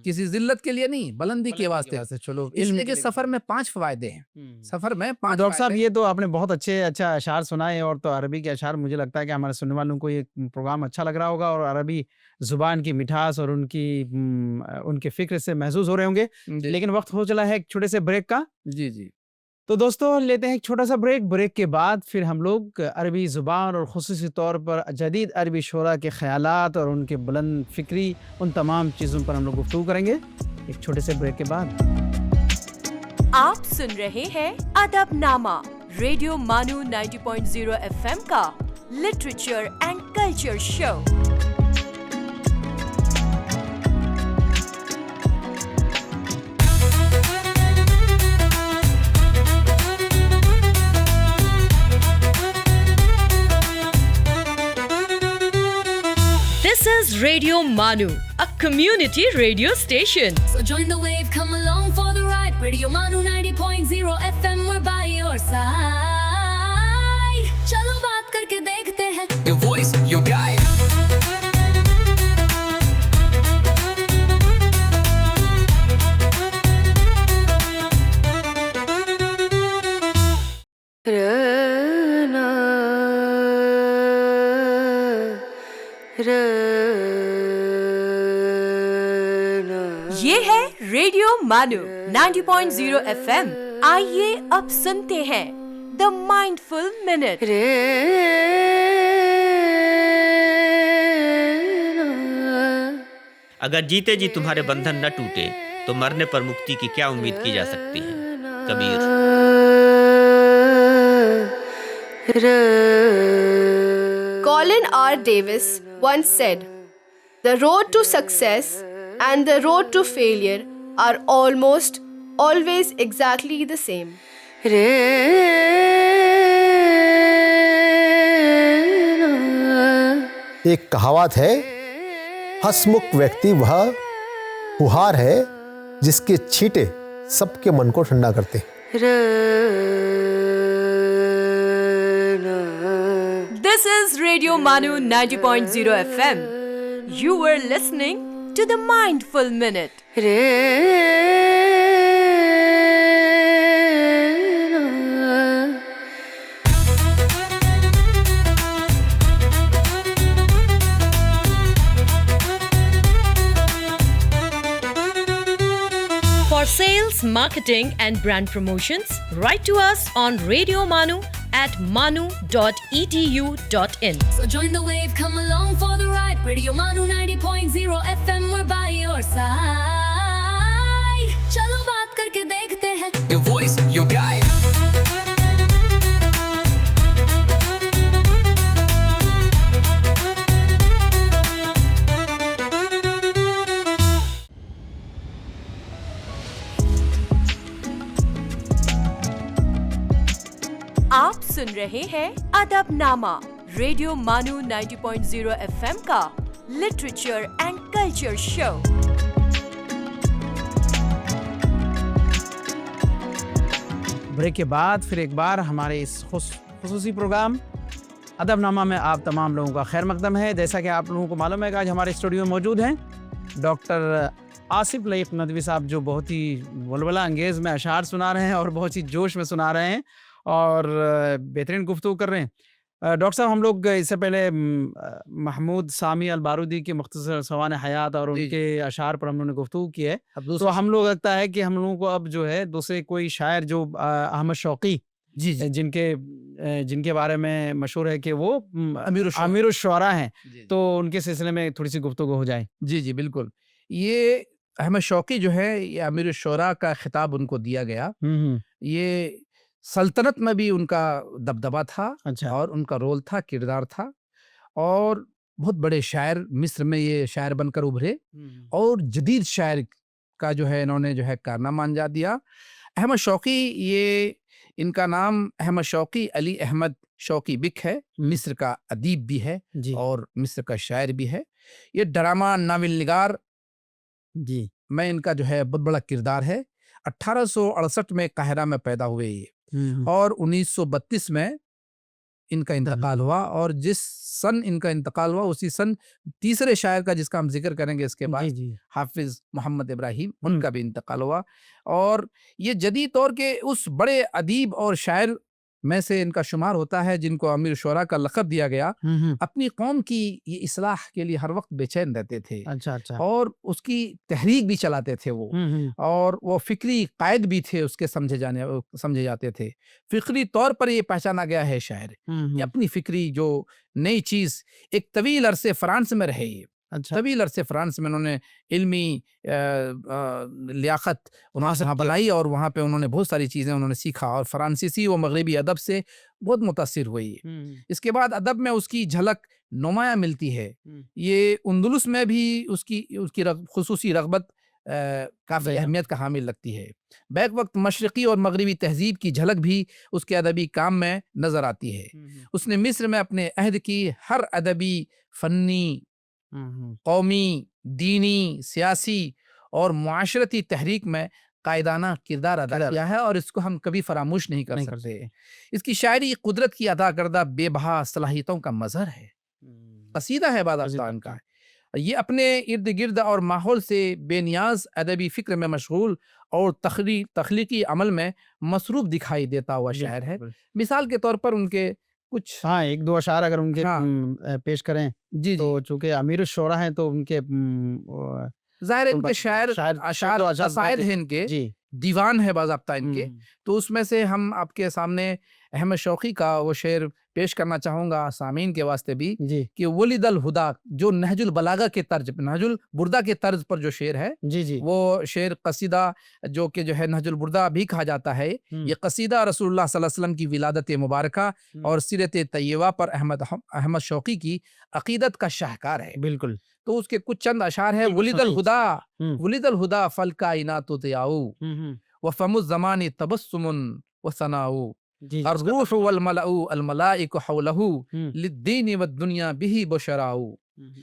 किसी जिल्लत के लिए नहीं, बुलंदी के वास्ते। चलो इसलिए कि सफर में 5 फायदे हैं। सफर में 5 डॉक्टर साहब ये तो आपने बहुत अच्छा अशार सुनाए, और तो अरबी के अशार मुझे लगता है कि हमारे सुनने वालों को ये प्रोग्राम अच्छा लग रहा होगा और अरबी जुबान की मिठास और उनके फिक्र से महसूस हो रहे होंगे। लेकिन वक्त हो चला है एक छोटे से ब्रेक का। जी जी तो दोस्तों लेते हैं एक छोटा सा ब्रेक के बाद फिर हम लोग अरबी ज़ुबान और ख़ुसूसी तौर पर जदीद अरबी शोरा के ख़यालात और उनके बुलंद फ़िक्री, उन तमाम चीज़ों पर हम लोग गुफ्तगू करेंगे एक छोटे से ब्रेक के बाद। आप सुन रहे हैं अदबनामा, रेडियो मानू 90.0 FM का literature and culture show. This is Radio Manu, a community radio station. So join the wave, come along for the ride. Radio Manu 90.0 FM, we're by your side. चलो बात करके देखते हैं. Your voice, your guide. ये है रेडियो मानू 90.0 FM। आइए अब सुनते हैं द माइंडफुल मिनट। अगर जीते जी तुम्हारे बंधन न टूटे तो मरने पर मुक्ति की क्या उम्मीद की जा सकती है। Kabir. Colin R. Davis once said, "The road to success and the road to failure are almost always exactly the same." एक कहावत है, हंसमुख व्यक्ति वह फुहार है जिसके छींटे सबके मन को ठंडा करते। This is Radio Manu 90.0 FM. You were listening to the Mindful Minute. For sales, marketing and brand promotions, write to us on Radio Manu at manu.edu.in. So join the wave, come along for the ride. Radio Manu 90.0 FM, we're by your side. चलो बात करके देखते हैं. Your voice, your guide. आप सुन रहे हैं अदबनामा, रेडियो मानू 90.0 FM का literature and culture show. Break के बाद फिर एक बार हमारे इस खुसूसी प्रोग्राम अदबनामा में आप तमाम लोगों का खैर मकदम है। जैसा कि आप लोगों को मालूम है कि आज हमारे स्टूडियो में मौजूद हैं डॉक्टर आसिफ लईक नदवी साहब, जो बहुत ही वलवला अंगेज़ में अशार सुना रहे हैं और बहुत ही जोश में सुना रहे हैं और बेहतरीन गुफ्तगू कर रहे हैं। डॉक्टर साहब, हम लोग इससे पहले महमूद सामी अल बारूदी के मुख्तसर सवान हयात और उनके अशार पर हम लोगों ने गुफ्तगू की है। तो हम लोग लगता है कि हम लोगों को अब जो है दूसरे कोई शायर जो अहमद शौकी जी जिनके बारे में मशहूर है कि वो अमीर शुरा हैं, तो उनके सिलसिले में थोड़ी सी गुफ्तगू हो जाए। जी जी बिल्कुल। ये अहमद शौकी जो है, ये अमीर शुरा का खिताब उनको दिया गया। ये सल्तनत में भी उनका दबदबा था। अच्छा। और उनका रोल था, किरदार था, और बहुत बड़े शायर मिस्र में ये शायर बनकर उभरे और जदीद शायर का जो है इन्होंने जो है कारनामा अंजाम दिया। अहमद शौकी, ये इनका नाम अहमद शौकी अली अहमद शौकी बिक है। मिस्र का अदीब भी है जी और मिस्र का शायर भी है। ये ड्रामा नावल निगार जी में इनका जो है बहुत बड़ा किरदार है। 1868 में काहिरा में पैदा हुए ये और 1932 में इनका इंतकाल हुआ। और जिस सन इनका इंतकाल हुआ उसी सन तीसरे शायर का जिसका हम जिक्र करेंगे इसके बाद, जी जी हाफिज मोहम्मद इब्राहिम, उनका भी इंतकाल हुआ। और ये जदीद तौर के उस बड़े अदीब और शायर में से इनका शुमार होता है जिनको अमीर शुरा का लक़ब दिया गया। अपनी कौम की ये इस्लाह के लिए हर वक्त बेचैन रहते थे अच्छा अच्छा और उसकी तहरीक भी चलाते थे वो। और वो फिक्री कायद भी थे उसके समझे जाते थे। फिक्री तौर पर ये पहचाना गया है शायर कि अपनी फिक्री जो नई चीज़, एक तवील अरसे फ्रांस में रहे ये, अच्छा तवील अरसे फ्रांस में उन्होंने इल्मी लियाकत वहाँ से बनाई और वहाँ पे उन्होंने बहुत सारी चीज़ें उन्होंने सीखा और फ्रांसीसी व मगरबी अदब से बहुत मुतासिर हुई। इसके बाद अदब में उसकी झलक नुमाया मिलती है। ये उंदुलुस में भी उसकी खुसूसी रग़बत काफ़ी अहमियत का हामिल लगती है। बैक वक्त मशरक़ी और मगरबी तहजीब की झलक भी उसके अदबी काम में नज़र आती है। उसने मिस्र में अपने अहद की हर अदबी, फ़न्नी, कौमी, दीनी, सियासी और मुआशरती तहरीक में कायदाना किरदार अदा किया है और इसको हम कभी फरामोश नहीं कर सकते। इसकी शायरी कुदरत की अदा करदा बेबहा सलाहियतों का मज़हर है। कसीदा है बादशाह का। ये अपने इर्द गिर्द और माहौल से बेनियाज अदबी फ़िक्र में मशगूल और तख्लीकी अमल में मसरूफ़ दिखाई देता हुआ शायर है। मिसाल के तौर पर उनके कुछ एक दो अशार अगर उनके पेश करें जी तो चूंकि अमीर शुरा हैं तो उनके ज़ाहिर इनके शायर अशार कसायद हैं इनके, दीवान है बाज़ाब्ता इनके। तो उसमें से हम आपके सामने अहमद शौकी का वो शेर पेश करना चाहूँगा सामीन के वास्ते भी कि वलिदल हुदा, जो नहजुल बलागा के तर्ज, नहजुल बुर्दा के तर्ज पर जो शेर है वो शेर कसीदा जो कि जो है नहजुल बुर्दा भी कहा जाता है। ये कसीदा रसूलुल्लाह सल्लल्लाहु अलैहि वसल्लम की विलादत मुबारका और सीरत तैयबा पर अहमद शौकी की अकीदत का शाहकार है। बिल्कुल। तो उसके कुछ चंद अशार है। वलिदल हुदा फल कायनात तियाऊ व फमुज़ ज़मानी तबस्सुमुन व सनाऊ अर्रूह वल मलाउ अल मलाइकु हौलहु लिद्दीन व दुनिया बिही बशराऊ।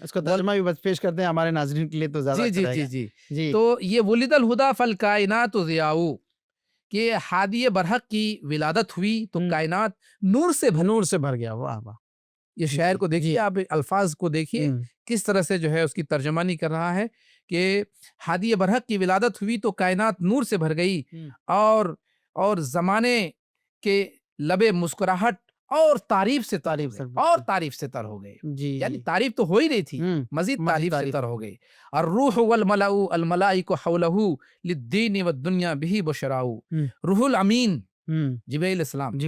इसको तर्जुमा भी बस पेश करते हैं हमारे नाज़रीन के लिए तो ज़्यादा अच्छा रहेगा। जी। तो ये वलिदल हुदा फल कायनात ज़ियाऊ कि हादी बरहक की विलादत हुई तो कायनात नूर से भर गया। वाह वाह। ये शायर को देखिए, आप अल्फाज को देखिए किस तरह से जो है उसकी तर्जमानी कर रहा है कि हादी बरहक की विलादत हुई तो कायनात नूर से भर गई और ज़माने के लबे मुस्कुराहट और तारीफ से तर हो गए। यानी तारीफ तो हो ही रही थी, मजीद तारीफ से तर हो गई। और रूह वल मलाउ अल मलाइकु हौलहु लिद्दीन व दुनिया बिही बशराऊ। रूहुल अमीन जिब्रील इस्लाम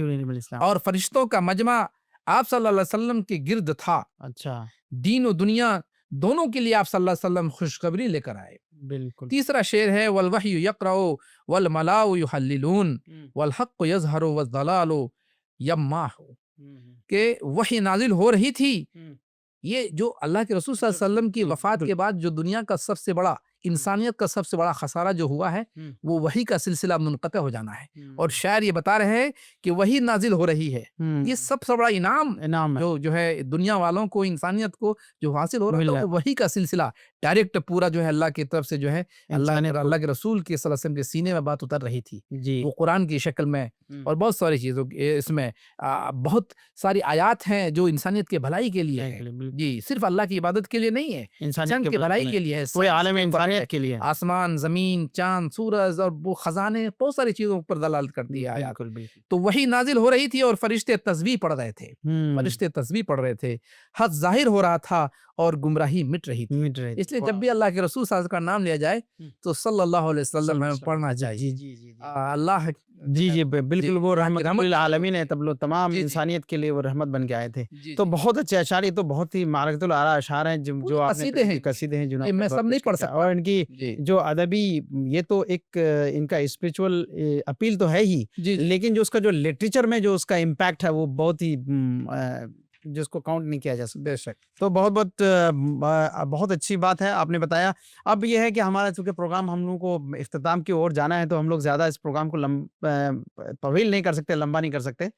और फरिश्तों का मजमा आप सल्लल्लाहु अलैहि वसल्लम के गिर्द था। अच्छा। दीन और दुनिया दोनों के लिए आप सल्लल्लाहु अलैहि वसल्लम खुशखबरी लेकर आए। बिल्कुल। तीसरा शेर है वल वहयु यक़राउ वल मलाउ युहल्लिलून वल हक़्क़ु यज़हरु वज़ दलालु यम्माहु के वही नाजिल हो रही थी। ये जो अल्लाह के रसूल सल्लल्लाहु अलैहि वसल्लम की वफ़ात के बाद जो दुनिया का सबसे बड़ा, इंसानियत का सबसे बड़ा खसारा जो हुआ है वो वही का सिलसिला मुनक़ता हो जाना है। और शायर ये बता रहे हैं कि वही नाजिल हो रही है। ये सबसे बड़ा इनाम जो है दुनिया वालों को, इंसानियत को जो हासिल हो रहा है, तो वही का सिलसिला डायरेक्ट पूरा जो है अल्लाह की तरफ से जो है अल्लाह के रसूल के सल्लल्लाहु अलैहि वसल्लम के सीने में बात उतर रही थी वो कुरान की शक्ल में। और बहुत सारी चीज़ों इसमें बहुत सारी आयात हैं जो इंसानियत के भलाई के लिए है। जी, सिर्फ अल्लाह की इबादत के लिए नहीं है, इंसानियत के भलाई के लिए है, पूरे आलम इंसानियत के लिए। आसमान, जमीन, चांद, सूरज और वो खजाने, बहुत सारी चीजों पर दलालत करती है आयात। तो वही नाजिल हो रही थी और फरिश्ते तस्बीह पढ़ रहे थे। हक जाहिर हो रहा था और गुमराही मिट रही थी। इसलिए जब भी अल्लाह के रसूल सल्लल्लाहु अलैहि वसल्लम का नाम लिया जाए तो सल्लल्लाहु अलैहि वसल्लम हमें पढ़ना चाहिए। अल्लाह जी बिल्कुल, वो रहमतुल आलमीन है, तब लोग तमाम इंसानियत के लिए वो रहमत बन के आए थे। तो बहुत अच्छे अशार, ये तो बहुत ही मारकतुल आला अशार हैं जो आपने कसीदे हैं जो मैं सब नहीं पढ़ सकता। और इनकी जो अदबी, ये तो एक इनका स्पिरिचुअल अपील तो है ही, लेकिन जो उसका जो लिटरेचर में जो उसका इम्पैक्ट है वो बहुत ही जिसको काउंट नहीं किया जा सकता। बेशक। तो बहुत अच्छी बात है आपने बताया। अब ये है कि हमारा चूंकि प्रोग्राम हम लोगों को इख्तिताम की ओर जाना है, तो हम लोग ज़्यादा इस प्रोग्राम को तवील नहीं कर सकते, लंबा नहीं कर सकते।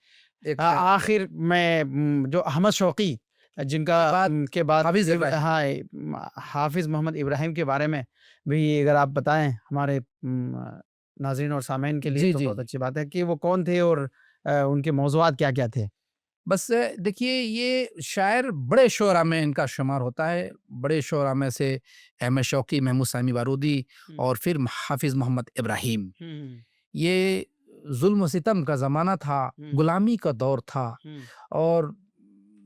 एक आखिर में जो अहमद शौकी जिनका के बाद हाफिज इब्राहिम। हाँ, हाफिज मोहम्मद इब्राहिम के बारे में भी अगर आप बताएं हमारे नाज़रीन और सामीन के लिए, जी, तो जी। बहुत अच्छी बात है कि वो कौन थे और उनके मौज़ूआत क्या-क्या थे। बस देखिए, ये शायर बड़े शुअरा में इनका शुमार होता है। बड़े शुअरा में से अहमद शौकी, महमूद सामी बारूदी और फिर हाफिज मोहम्मद इब्राहिम। ये जुल्म सितम का ज़माना था, गुलामी का दौर था और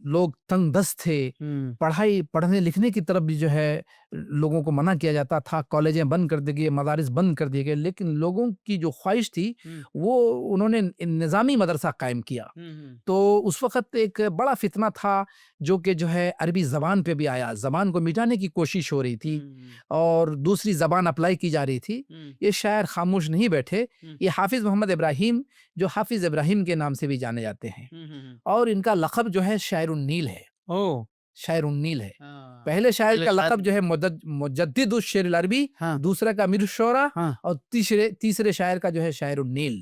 लोग तंगदस्त थे। पढ़ने लिखने की तरफ भी जो है लोगों को मना किया जाता था, कॉलेजें बंद कर दी गई, मदारिस बंद कर दिए गए, लेकिन लोगों की जो ख्वाहिश थी वो उन्होंने निज़ामी मदरसा कायम किया। तो उस वक़्त एक बड़ा फितना था जो कि जो है अरबी ज़बान पे भी आया, ज़बान को मिटाने की कोशिश हो रही थी और दूसरी ज़बान अप्लाई की जा रही थी। ये शायर खामोश नहीं बैठे। ये हाफिज़ मोहम्मद इब्राहिम, जो हाफिज़ इब्राहिम के नाम से भी जाने जाते हैं, और इनका लक़ब जो है शायरुन नील है। ओह! शायरुन नील है। पहले शायर का लक़ब जो है मुजद्दिदुश शेर अल-अरबी, दूसरा का अमीरुश शुअरा और तीसरे शायर का जो है शायरुन नील।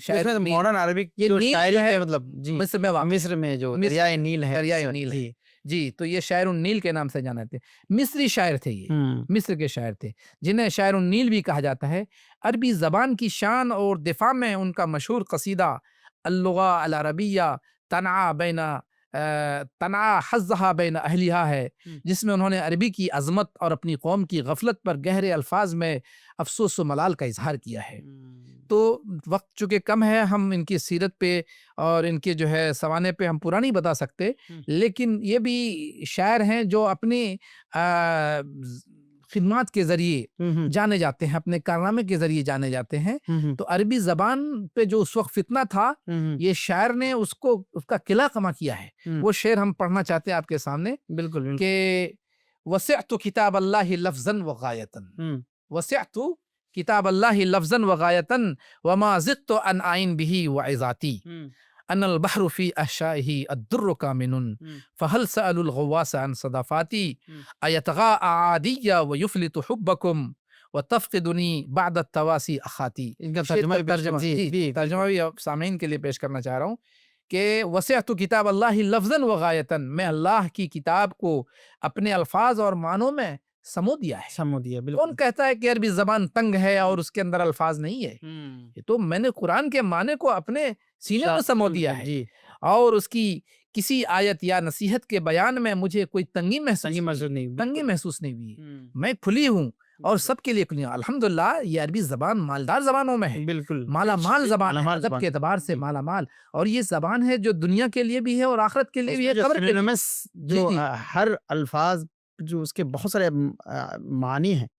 शायर मॉडर्न अरबिक ये जो नील शायरी जो है है, मतलब जी, मिस्र में जो मिस्र- दरियाए नील है, दरियाए नील है। जी, तो ये शायरुन नील के नाम से जाने जाते हैं। मिस्री शायर थे ये, मिस्र के शायर थे, जिन्हें शायरुन नील भी कहा जाता है। अरबी ज़बान की शान और दिफा में उनका मशहूर क़सीदा अल-लुग़ा अल-अरबिय्या तना हज़्ज़हा बैन अहलिहा है, जिसमें उन्होंने अरबी की अज़मत और अपनी कौम की गफलत पर गहरे अल्फाज में अफसोस व मलाल का इजहार किया है। तो वक्त चूँकि कम है, हम इनकी सीरत पे और इनके जो है सवाने पे हम पूरा नहीं बता सकते, लेकिन ये भी शायर हैं जो अपनी खिदमात के ज़रिए जाने जाते हैं, अपने कारनामे के ज़रिए जाने जाते हैं। तो अरबी ज़बान पे जो उस वक्त फितना था, ये शायर ने उसका किला कमा किया है। वो शेर हम पढ़ना चाहते हैं आपके सामने। बिल्कुल कि वसिअतु किताब अल्लाहि लफ्ज़न व गायतन, वसिअतु किताब अल्लाहि लफ्ज़न व गायतन वमा ज़िदतु अन आइन बिही व इज़ाती अनल बहरु फी अहशाइही अद्दुर्रु कामिनुन फहल सअलुल गव्वास अन सदाफाती अयतगा आदिया व युफलितु हुब्बकुम व तफ़क़िदुनी बाद तवासी अखाती। इनका तर्जुमा भी आप सामीन के लिए पेश करना चाह रहा हूँ कि वसिअतु किताब अल्लाहि लफ्ज़न व गायतन, मैं अल्लाह की किताब को अपने अल्फाज और मानों में समो दिया है। कौन कहता है कि अरबी ज़बान तंग है और उसके अंदर अल्फाज नहीं है? ये तो मैंने कुरान के माने को अपने सीने में समो दिया है और उसकी किसी आयत या नसीहत के बयान में मुझे कोई तंगी महसूस नहीं हुई। मैं खुली हूँ और सबके लिए खुली हूँ। अल्हम्दुलिल्लाह, ये अरबी ज़बान मालदार ज़बानों में है, बिल्कुल मालामाल ज़बान है, अदब के एतबार से मालामाल, और ये ज़बान है जो दुनिया के लिए भी है और आखिरत के लिए भी है, कब्र के लिए। जो हर अल्फाज जो उसके बहुत सारे मानी हैं,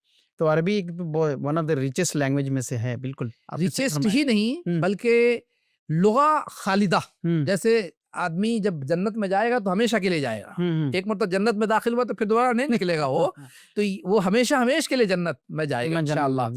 तो अरबी one of the richest language में से है। बिल्कुल रिचेस्ट ही नहीं बल्कि लुगा खालिदा। जैसे आदमी जब जन्नत में जाएगा तो हमेशा के लिए जाएगा, एक मतलब जन्नत में दाखिल हुआ तो फिर दोबारा नहीं निकलेगा वो, तो वो हमेशा के लिए जन्नत में जाएगा इंशाअल्लाह।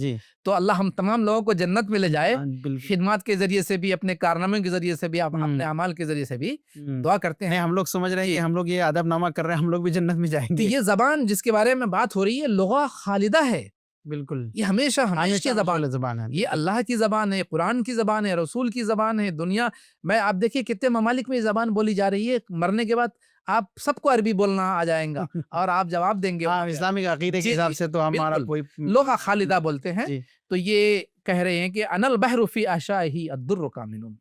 तो अल्लाह हम तमाम लोगों को जन्नत में ले जाए, खिदमत के जरिए से भी, अपने कारनामे के जरिए से भी, अपने अमाल के जरिए से भी दुआ करते हैं। हम लोग समझ रहे हैं कि हम लोग ये अदबनामा कर रहे हैं, हम लोग भी जन्नत में जाएंगे। तो ये ज़बान जिसके बारे में बात हो रही है, लुगा खालिदा है। बिल्कुल, ये हमेशा की ज़बान है। ये अल्लाह की ज़बान है, कुरान की ज़बान है, रसूल की ज़बान है। दुनिया में आप देखिए कितने ममालिक में ये ज़बान बोली जा रही है। मरने के बाद आप सबको अरबी बोलना आ जाएगा और आप जवाब देंगे। इस्लामिक अकीदे के हिसाब से तो हमारा कोई लुगा खालिदा बोलते हैं। तो ये कह रहे हैं कि अनल बहरु फी अहशाइही अद्दुर्रु कामिनुन।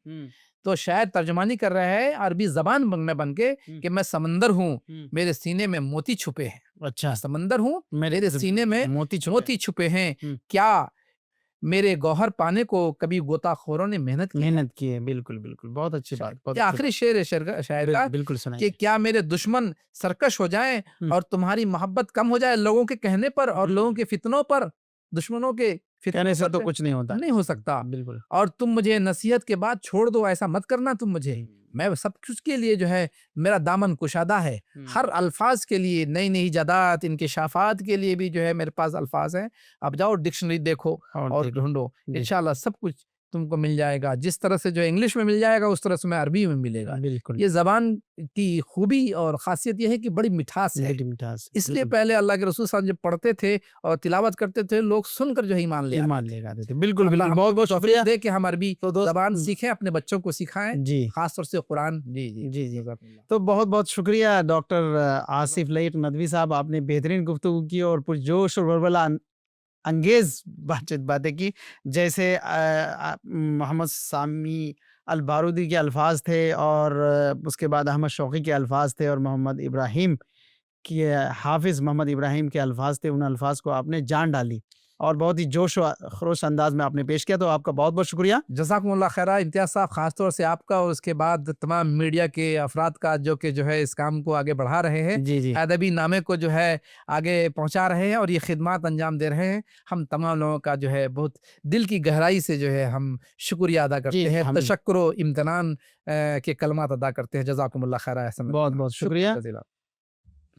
तो शायद तर्जुमानी कर रहा है अरबी ज़बान में बन के कि मैं समंदर हूँ, मेरे सीने में मोती छुपे हैं। अच्छा, समंदर हूँ, मेरे सीने में मोती छुपे हैं। क्या मेरे गौहर पाने को कभी गोताखोरों ने मेहनत की है? बिल्कुल, बहुत अच्छी बात। आखिरी शेर है शायर का, बिल्कुल सुनाइए कि क्या मेरे दुश्मन सरकश हो जाएं और तुम्हारी मोहब्बत कम हो जाए लोगों के कहने पर और लोगों के फितनों पर। दुश्मनों के कहने से तो कुछ नहीं होता, नहीं हो सकता। बिल्कुल। और तुम मुझे नसीहत के बाद छोड़ दो, ऐसा मत करना तुम मुझे। मैं सब कुछ के लिए जो है मेरा दामन कुशादा है, हर अल्फाज के लिए नई नई इजादात, इनके शाफात के लिए भी जो है मेरे पास अल्फाज हैं। आप जाओ डिक्शनरी देखो और ढूंढो, इंशाल्लाह सब कुछ तुमको मिल जाएगा, जिस तरह से जो इंग्लिश में मिल जाएगा उस तरह से मैं अरबी में मिलेगा। बिल्कुल ये ज़बान की खूबी और ख़ासियत ये है कि बड़ी मिठास है, बड़ी मिठास, इसलिए बिल्कुल। पहले अल्लाह के रसूल साहब जब पढ़ते थे और तिलावत करते थे, लोग सुनकर जो है ईमान ले ईमान ले आते थे। बिल्कुल अल्लाह बिल्कुल, बहुत बहुत तौफीक शुक्रिया। दे कि हम अरबी तो दोस्त ज़बान सीखें, अपने बच्चों को सिखाएं, जी खास तौर से कुरान। जी जी जी जी जज़ाकल्लाह। तो बहुत बहुत शुक्रिया डॉक्टर आसिफ लईक नदवी साहब, आपने बेहतरीन गुफ्तगू की और पुरजोश और वरवला अंगेज बातें की। जैसे मोहम्मद सामी अल बारूदी के अल्फाज थे और उसके बाद अहमद शौकी के अल्फाज थे और मोहम्मद इब्राहिम के हाफिज़ मोहम्मद इब्राहिम के अल्फाज थे। उन अल्फाज को आपने जान डाली और बहुत ही जोश व खरोश अंदाज में आपने पेश किया, तो आपका बहुत बहुत शुक्रिया। जज़ाकुमुल्लाह खैरा इम्तियाज़ साहब, ख़ास तौर से आपका और उसके बाद तमाम मीडिया के अफराद का जो कि जो है इस काम को आगे बढ़ा रहे हैं, जी जी अदबी नामे को जो है आगे पहुंचा रहे हैं और ये खिदमत अंजाम दे रहे हैं। हम तमाम लोगों का जो है बहुत दिल की गहराई से जो है हम शुक्रिया अदा करते जी, हैं, हम- तशक्कुर व इम्तनान के कलमात अदा करते हैं। जज़ाकुमुल्लाह खैरा। बहुत बहुत शुक्रिया। जज़ीला।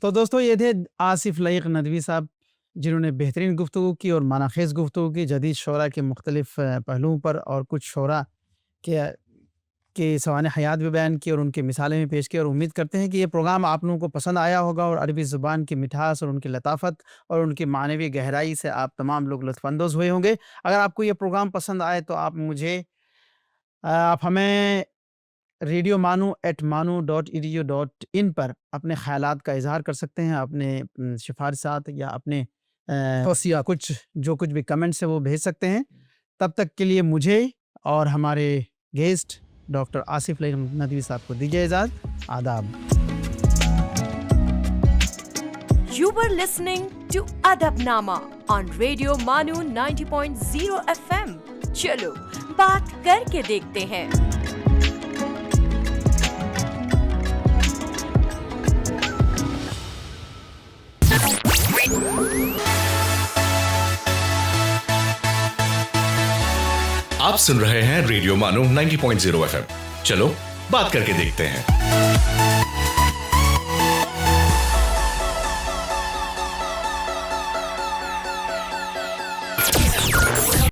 तो दोस्तों ये थे आसिफ लईक नदवी साहब, जिन्होंने बेहतरीन गुफ्तगू की और मानाखेज़ गुफ्तगू की जदीद शोरा के मुख्तलिफ पहलुओं पर और कुछ शोरा के सवाने हयात भी बयान की और उनकी मिसालें भी पेश की। और उम्मीद करते हैं कि ये प्रोग्राम आप लोगों को पसंद आया होगा और अरबी ज़ुबान की मिठास और उनकी लताफत और उनकी मानवी गहराई से आप तमाम लोग लुत्फ़अंदोज़ हुए होंगे। अगर आपको ये प्रोग्राम पसंद आए तो आप हमें रेडियो manu@manu.edu.in पर अपने ख़यालात का इज़हार कर सकते हैं, अपने सिफ़ारिशात या अपने तौसियात। जो कुछ भी कमेंट्स है वो भेज सकते हैं। तब तक के लिए मुझे और हमारे गेस्ट डॉक्टर आसिफ लईक नदवी साहब को दीजिए इजाज़त। आदाब। You were listening to Adabnama on Radio Manu 90.0 FM. चलो बात करके देखते हैं। आप सुन रहे हैं रेडियो मानो 90.0 FM। चलो बात करके देखते हैं।